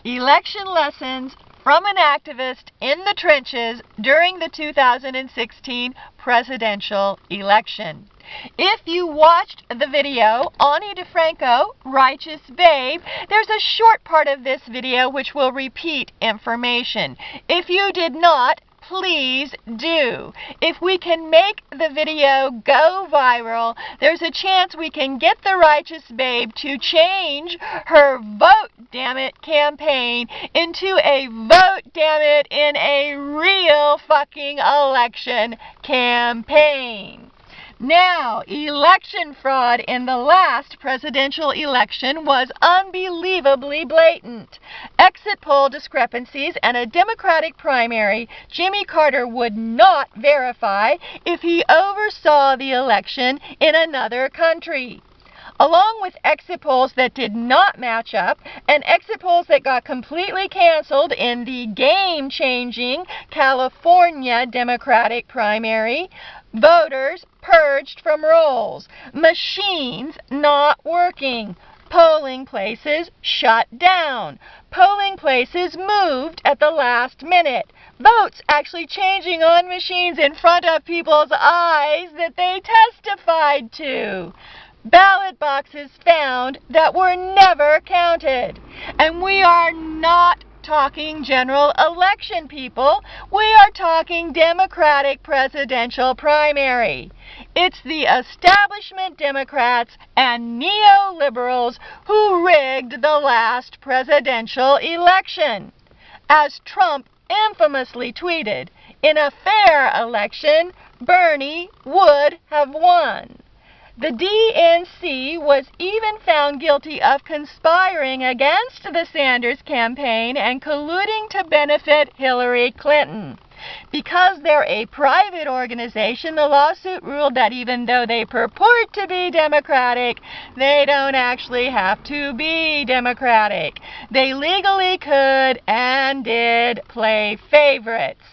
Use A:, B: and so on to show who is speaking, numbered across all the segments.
A: Election lessons from an activist in the trenches during the 2016 presidential election. If you watched the video, Ani DeFranco, Righteous Babe, there's a short part of this video which will repeat information. If you did not, please do. If we can make the video go viral, there's a chance we can get the Righteous Babe to change her Vote Damn It campaign into a Vote Damn It in a real fucking election campaign. Now, election fraud in the last presidential election was unbelievably blatant. Exit poll discrepancies and a Democratic primary Jimmy Carter would not verify if he oversaw the election in another country. Along with exit polls that did not match up and exit polls that got completely canceled in the game-changing California Democratic primary, voters purged from rolls, machines not working, polling places shut down, polling places moved at the last minute, votes actually changing on machines in front of people's eyes that they testified to. Ballot boxes found that were never counted. And we are not talking general election, people. We are talking Democratic presidential primary. It's the establishment Democrats and neoliberals who rigged the last presidential election. As Trump infamously tweeted, in a fair election, Bernie would have won. The DNC was even found guilty of conspiring against the Sanders campaign and colluding to benefit Hillary Clinton. Because they're a private organization, the lawsuit ruled that even though they purport to be Democratic, they don't actually have to be Democratic. They legally could and did play favorites.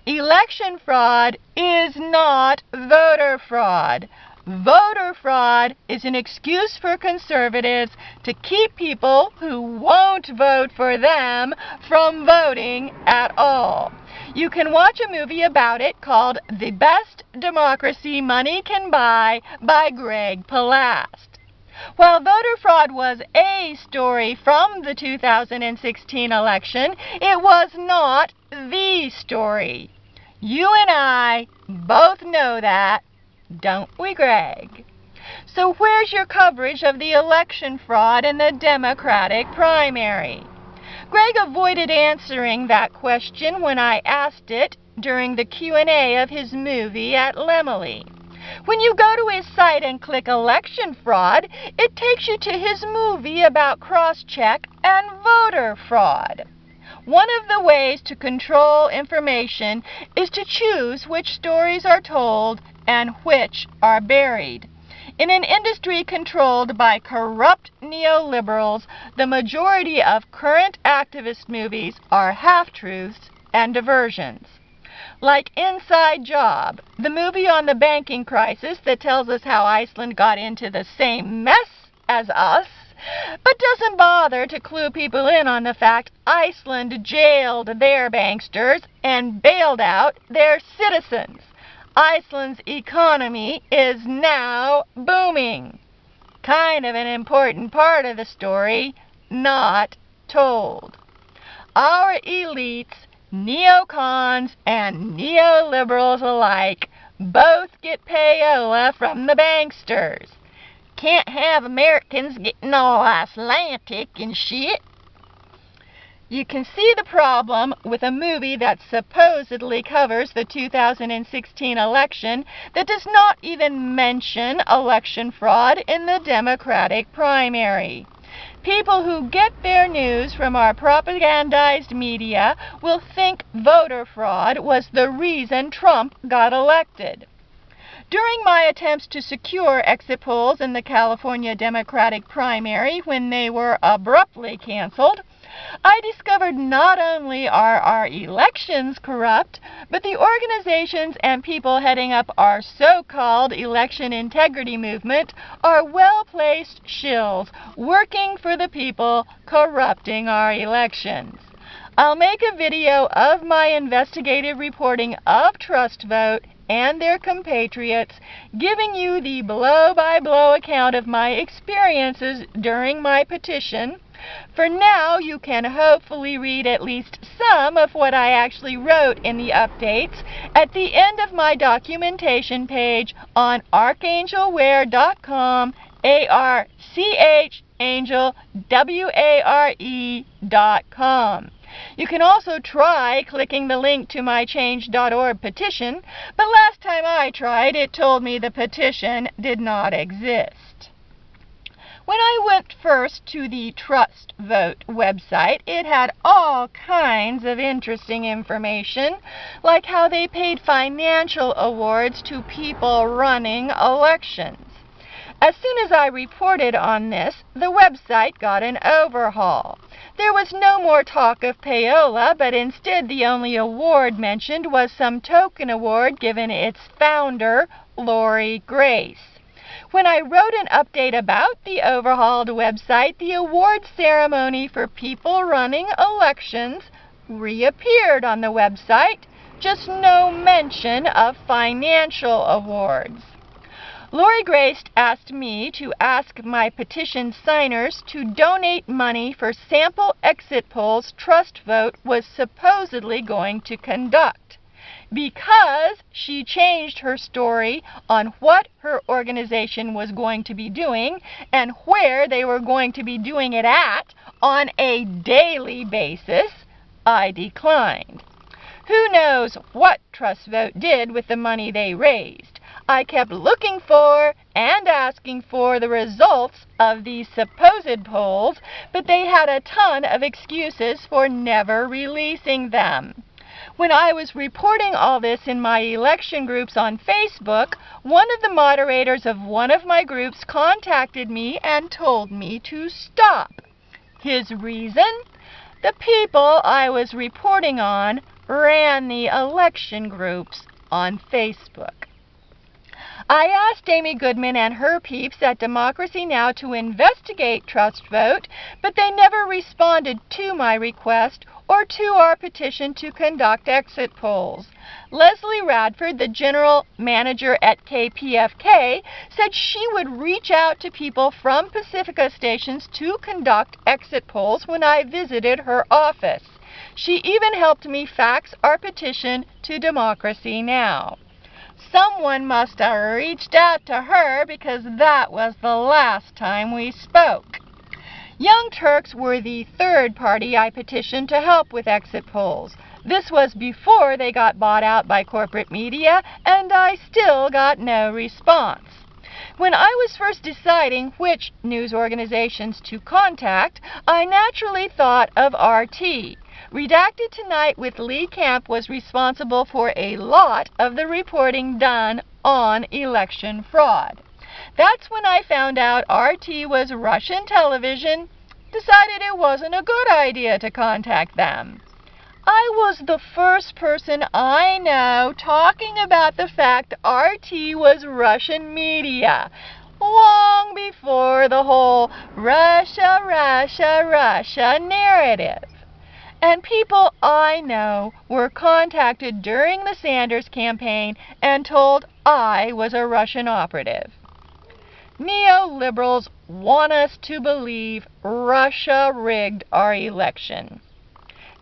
A: Election fraud is not voter fraud. Voter fraud is an excuse for conservatives to keep people who won't vote for them from voting at all. You can watch a movie about it called The Best Democracy Money Can Buy by Greg Palast. While voter fraud was a story from the 2016 election, it was not the story. You and I both know that. Don't we, Greg? So where's your coverage of the election fraud in the Democratic primary? Greg avoided answering that question when I asked it during the Q&A of his movie at Lemley. When you go to his site and click election fraud, it takes you to his movie about cross-check and voter fraud. One of the ways to control information is to choose which stories are told and which are buried. In an industry controlled by corrupt neoliberals, the majority of current activist movies are half-truths and diversions. Like Inside Job, the movie on the banking crisis that tells us how Iceland got into the same mess as us, but doesn't bother to clue people in on the fact Iceland jailed their banksters and bailed out their citizens. Iceland's economy is now booming. Kind of an important part of the story, not told. Our elites, neocons, and neoliberals alike both get payola from the banksters. Can't have Americans getting all Icelandic and shit. You can see the problem with a movie that supposedly covers the 2016 election that does not even mention election fraud in the Democratic primary. People who get their news from our propagandized media will think voter fraud was the reason Trump got elected. During my attempts to secure exit polls in the California Democratic primary when they were abruptly canceled, I discovered not only are our elections corrupt, but the organizations and people heading up our so-called election integrity movement are well-placed shills working for the people, corrupting our elections. I'll make a video of my investigative reporting of Trust Vote and their compatriots, giving you the blow-by-blow account of my experiences during my petition. For now, you can hopefully read at least some of what I actually wrote in the updates at the end of my documentation page on archangelware.com, ARCHangelWARE.com. You can also try clicking the link to my Change.org petition, but last time I tried, it told me the petition did not exist. When I went first to the Trust Vote website, it had all kinds of interesting information, like how they paid financial awards to people running elections. As soon as I reported on this, the website got an overhaul. There was no more talk of payola, but instead the only award mentioned was some token award given its founder, Lori Grace. When I wrote an update about the overhauled website, the award ceremony for people running elections reappeared on the website, just no mention of financial awards. Lori Grace asked me to ask my petition signers to donate money for sample exit polls Trust Vote was supposedly going to conduct. Because she changed her story on what her organization was going to be doing and where they were going to be doing it at on a daily basis, I declined. Who knows what Trust Vote did with the money they raised? I kept looking for and asking for the results of these supposed polls, but they had a ton of excuses for never releasing them. When I was reporting all this in my election groups on Facebook, one of the moderators of one of my groups contacted me and told me to stop. His reason? The people I was reporting on ran the election groups on Facebook. I asked Amy Goodman and her peeps at Democracy Now! To investigate Trust Vote, but they never responded to my request or to our petition to conduct exit polls. Leslie Radford, the general manager at KPFK, said she would reach out to people from Pacifica stations to conduct exit polls when I visited her office. She even helped me fax our petition to Democracy Now! Someone must have reached out to her because that was the last time we spoke. Young Turks were the third party I petitioned to help with exit polls. This was before they got bought out by corporate media, and I still got no response. When I was first deciding which news organizations to contact, I naturally thought of RT. Redacted Tonight with Lee Camp was responsible for a lot of the reporting done on election fraud. That's when I found out RT was Russian television, decided it wasn't a good idea to contact them. I was the first person I know talking about the fact RT was Russian media, long before the whole Russia, Russia, Russia narrative. And people I know were contacted during the Sanders campaign and told I was a Russian operative. Neoliberals want us to believe Russia rigged our election.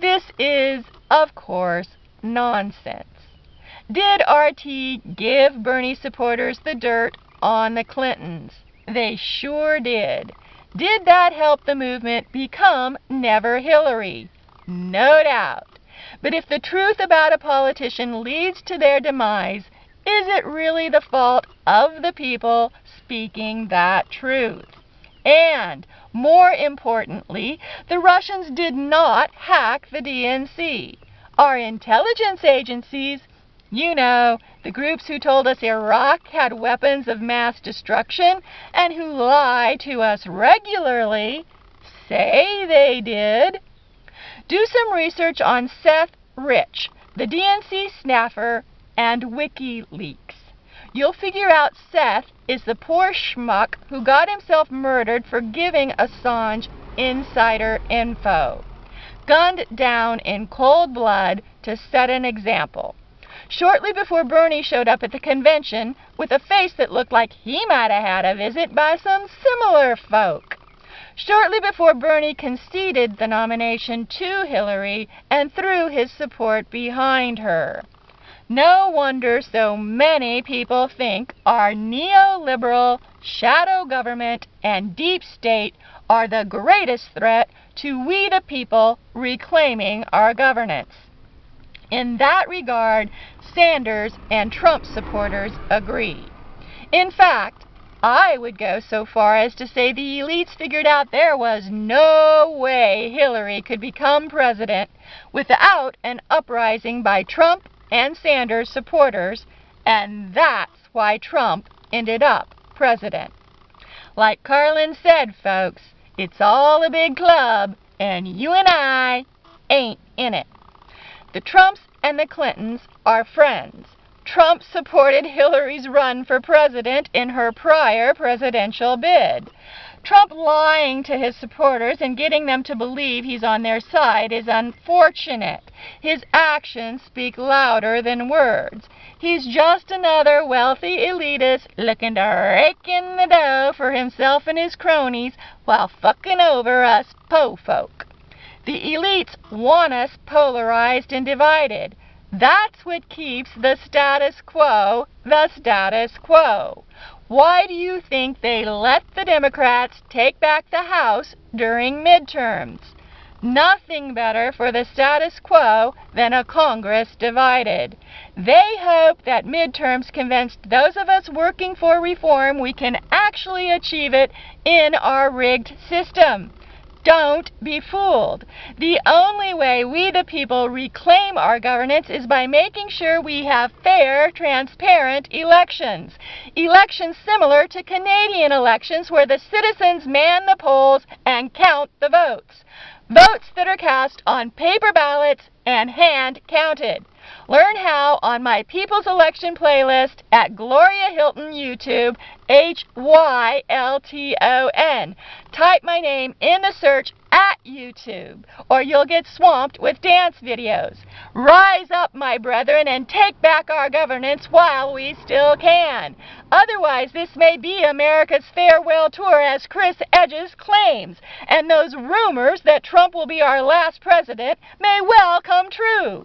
A: This is, of course, nonsense. Did RT give Bernie supporters the dirt on the Clintons? They sure did. Did that help the movement become Never Hillary? No doubt. But if the truth about a politician leads to their demise, is it really the fault of the people speaking that truth? And, more importantly, the Russians did not hack the DNC. Our intelligence agencies, you know, the groups who told us Iraq had weapons of mass destruction and who lie to us regularly, say they did. Do some research on Seth Rich, the DNC snaffer, and WikiLeaks. You'll figure out Seth is the poor schmuck who got himself murdered for giving Assange insider info. Gunned down in cold blood to set an example. Shortly before Bernie showed up at the convention with a face that looked like he might have had a visit by some similar folk. Shortly before Bernie conceded the nomination to Hillary and threw his support behind her. No wonder so many people think our neoliberal, shadow government, and deep state are the greatest threat to we the people reclaiming our governance. In that regard, Sanders and Trump supporters agree. In fact, I would go so far as to say the elites figured out there was no way Hillary could become president without an uprising by Trump and Sanders supporters, and that's why Trump ended up president. Like Carlin said, folks, it's all a big club, and you and I ain't in it. The Trumps and the Clintons are friends. Trump supported Hillary's run for president in her prior presidential bid. Trump lying to his supporters and getting them to believe he's on their side is unfortunate. His actions speak louder than words. He's just another wealthy elitist looking to rake in the dough for himself and his cronies while fucking over us po folk. The elites want us polarized and divided. That's what keeps the status quo the status quo. Why do you think they let the Democrats take back the House during midterms? Nothing better for the status quo than a Congress divided. They hope that midterms convinced those of us working for reform we can actually achieve it in our rigged system. Don't be fooled. The only way we the people reclaim our governance is by making sure we have fair, transparent elections. Elections similar to Canadian elections where the citizens man the polls and count the votes. Votes that are cast on paper ballots and hand counted. Learn how on my People's Election playlist at Gloria Hylton YouTube, HYLTON. Type my name in the search at YouTube, or you'll get swamped with dance videos. Rise up, my brethren, and take back our governance while we still can. Otherwise, this may be America's farewell tour, as Chris Edges claims, and those rumors that Trump will be our last president may well come true.